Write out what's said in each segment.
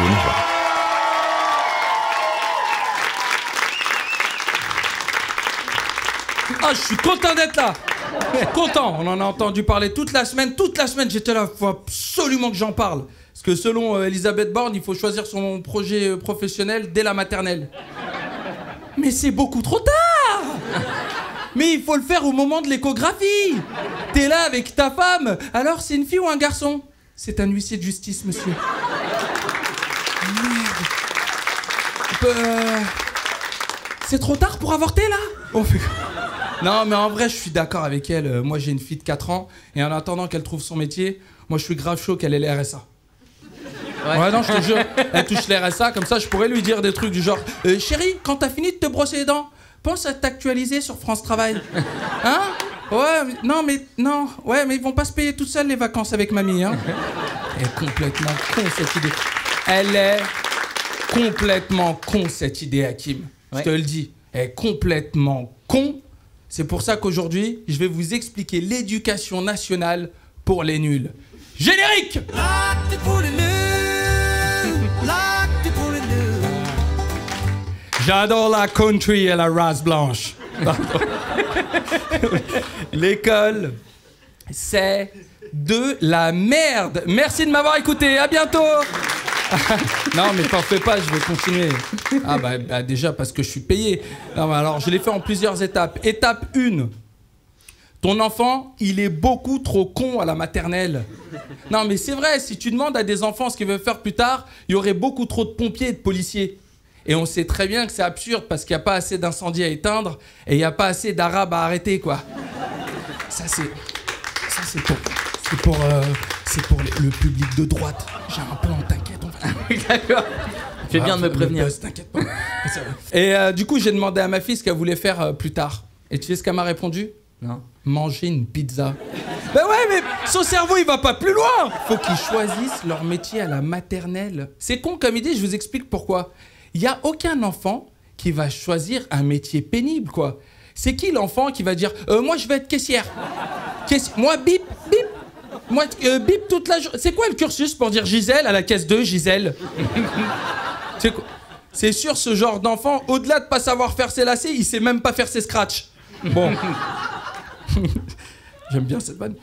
tune. Voilà. Ah, je suis content d'être là. Je suis content. On en a entendu parler toute la semaine. Toute la semaine, j'étais là. Il faut absolument que j'en parle. Parce que selon Elisabeth Borne, il faut choisir son projet professionnel dès la maternelle. Mais c'est beaucoup trop tard. Mais il faut le faire au moment de l'échographie. T'es là avec ta femme. Alors, c'est une fille ou un garçon? C'est un huissier de justice, monsieur. Merde. C'est trop tard pour avorter, là? On fait... Non, mais en vrai, je suis d'accord avec elle. Moi, j'ai une fille de 4 ans. Et en attendant qu'elle trouve son métier, moi, je suis grave chaud qu'elle ait les RSA. Ouais, non, je te jure. Elle touche les RSA, comme ça, je pourrais lui dire des trucs du genre chérie, quand t'as fini de te brosser les dents, pense à t'actualiser sur France Travail. Hein? Ouais, non. Ouais, mais ils vont pas se payer toutes seules les vacances avec mamie, hein? Elle est complètement con, cette idée. Elle est complètement con, cette idée, Hakim. Ouais. Je te le dis. Elle est complètement con. C'est pour ça qu'aujourd'hui, je vais vous expliquer l'éducation nationale pour les nuls. Générique! L'acte pour les nuls, l'acte pour les nuls. J'adore la country et la race blanche. L'école, c'est de la merde. Merci de m'avoir écouté. À bientôt. Non, mais t'en fais pas, je vais continuer. Ah bah déjà parce que je suis payé. Non, mais alors, je l'ai fait en plusieurs étapes. Étape 1. Ton enfant, il est beaucoup trop con à la maternelle. Non, mais c'est vrai, si tu demandes à des enfants ce qu'ils veulent faire plus tard, il y aurait beaucoup trop de pompiers et de policiers. Et on sait très bien que c'est absurde parce qu'il n'y a pas assez d'incendies à éteindre et il n'y a pas assez d'arabes à arrêter, quoi. Ça, c'est pour le public de droite. J'ai un plan, t'inquiète. D'accord. Fais bien de me prévenir. T'inquiète pas. Et du coup, j'ai demandé à ma fille ce qu'elle voulait faire plus tard. Et tu sais ce qu'elle m'a répondu? Non. Manger une pizza. Ben ouais, mais son cerveau, il va pas plus loin. Faut qu'ils choisissent leur métier à la maternelle. C'est con comme idée, je vous explique pourquoi. Il y a aucun enfant qui va choisir un métier pénible, quoi. C'est qui l'enfant qui va dire moi, je vais être caissière. Moi, bip, bip. Moi, bip toute la journée. C'est quoi le cursus pour dire Gisèle à la caisse 2, Gisèle? C'est quoi? C'est sûr, ce genre d'enfant, au-delà de pas savoir faire ses lacets, il sait même pas faire ses scratchs. Bon. J'aime bien cette vanne.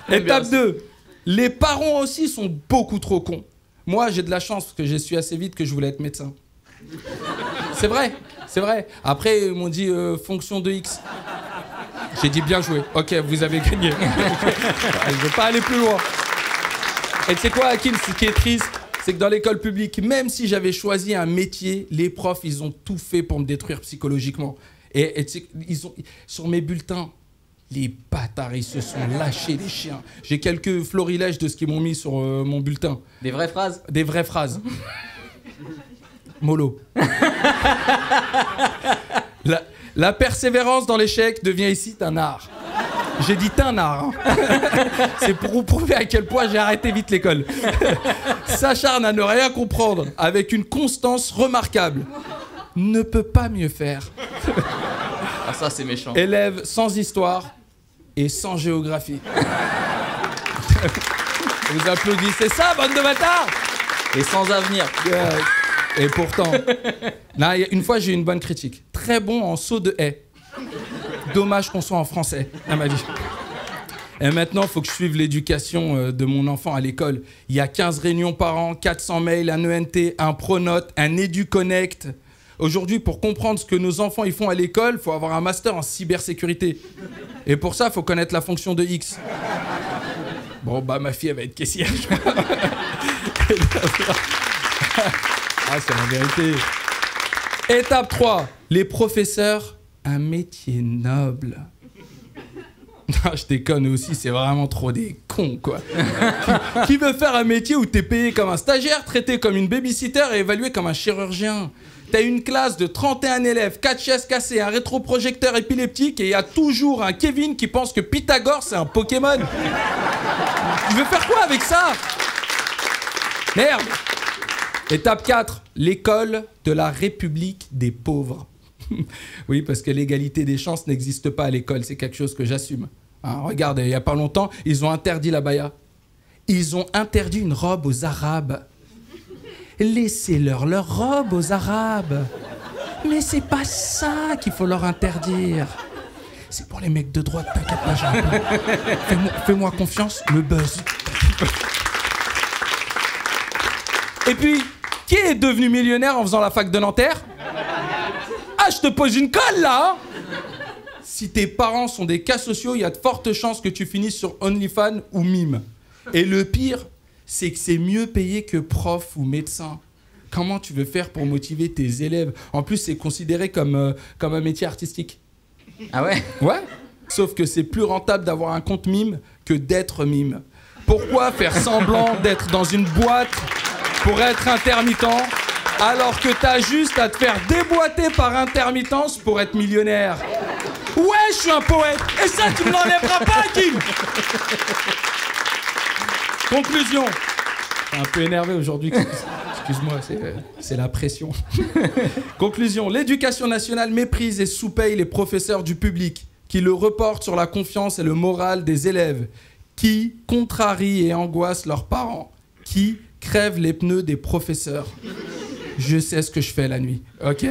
Étape 2. Les parents aussi sont beaucoup trop cons. Moi, j'ai de la chance parce que j'ai su assez vite que je voulais être médecin. C'est vrai, c'est vrai. Après, ils m'ont dit fonction de X. J'ai dit bien joué. Ok, vous avez gagné. Je veux pas aller plus loin. Et tu sais quoi, Hakim, ce qui est triste, c'est que dans l'école publique, même si j'avais choisi un métier, les profs, ils ont tout fait pour me détruire psychologiquement. Et ils ont, sur mes bulletins, les bâtards, ils se sont lâchés, les chiens. J'ai quelques florilèges de ce qu'ils m'ont mis sur mon bulletin. Des vraies phrases? Des vraies phrases. Mollo. La persévérance dans l'échec devient ici un art. J'ai dit un art. Hein. C'est pour vous prouver à quel point j'ai arrêté vite l'école. S'acharne à ne rien comprendre avec une constance remarquable. Ne peut pas mieux faire. Ah, ça, c'est méchant. Élève sans histoire et sans géographie. Vous applaudissez ça, bande de bâtards? Et sans avenir. Et pourtant... Là, une fois, j'ai eu une bonne critique. Très bon en saut de haie. Dommage qu'on soit en français, elle m'a dit. Et maintenant, il faut que je suive l'éducation de mon enfant à l'école. Il y a 15 réunions par an, 400 mails, un ENT, un Pronote, un EduConnect. Aujourd'hui, pour comprendre ce que nos enfants ils font à l'école, il faut avoir un master en cybersécurité. Et pour ça, il faut connaître la fonction de X. Bon, bah, ma fille, elle va être caissière, je crois. Ah, c'est la vérité. Étape 3. Les professeurs, un métier noble. Non, je déconne aussi, c'est vraiment trop des cons, quoi. Qui veut faire un métier où t'es payé comme un stagiaire, traité comme une babysitter et évalué comme un chirurgien? T'as une classe de 31 élèves, 4 chaises cassées, un rétroprojecteur épileptique et il y a toujours un Kevin qui pense que Pythagore, c'est un Pokémon. Tu veux faire quoi avec ça? Merde. Étape 4. L'école de la République des pauvres. Oui, parce que l'égalité des chances n'existe pas à l'école, c'est quelque chose que j'assume. Hein, regarde, il n'y a pas longtemps, ils ont interdit la baya. Ils ont interdit une robe aux Arabes. Laissez-leur leur robe aux Arabes. Mais c'est pas ça qu'il faut leur interdire. C'est pour les mecs de droite, t'inquiète pas, fais-moi confiance, le buzz. Et puis, qui est devenu millionnaire en faisant la fac de Nanterre? Ah, je te pose une colle, là, hein. Si tes parents sont des cas sociaux, il y a de fortes chances que tu finisses sur OnlyFans ou Mime. Et le pire, c'est que c'est mieux payé que prof ou médecin. Comment tu veux faire pour motiver tes élèves? En plus, c'est considéré comme un métier artistique. Ah ouais? Ouais. Sauf que c'est plus rentable d'avoir un compte Mime que d'être mime. Pourquoi faire semblant d'être dans une boîte pour être intermittent alors que t'as juste à te faire déboîter par intermittence pour être millionnaire? Ouais, je suis un poète. Et ça, tu me l'enlèveras pas, Kim. Conclusion. Je suis un peu énervé aujourd'hui. Excuse-moi, c'est la pression. Conclusion. L'éducation nationale méprise et sous-paye les professeurs du public, qui le reportent sur la confiance et le moral des élèves, qui contrarient et angoissent leurs parents, qui crèvent les pneus des professeurs. Je sais ce que je fais la nuit, ok?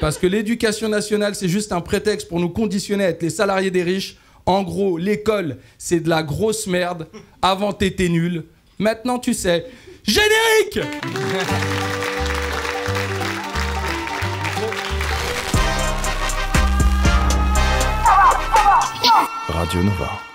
Parce que l'éducation nationale, c'est juste un prétexte pour nous conditionner à être les salariés des riches. En gros, l'école, c'est de la grosse merde. Avant, t'étais nul. Maintenant, tu sais. Générique! Radio Nova.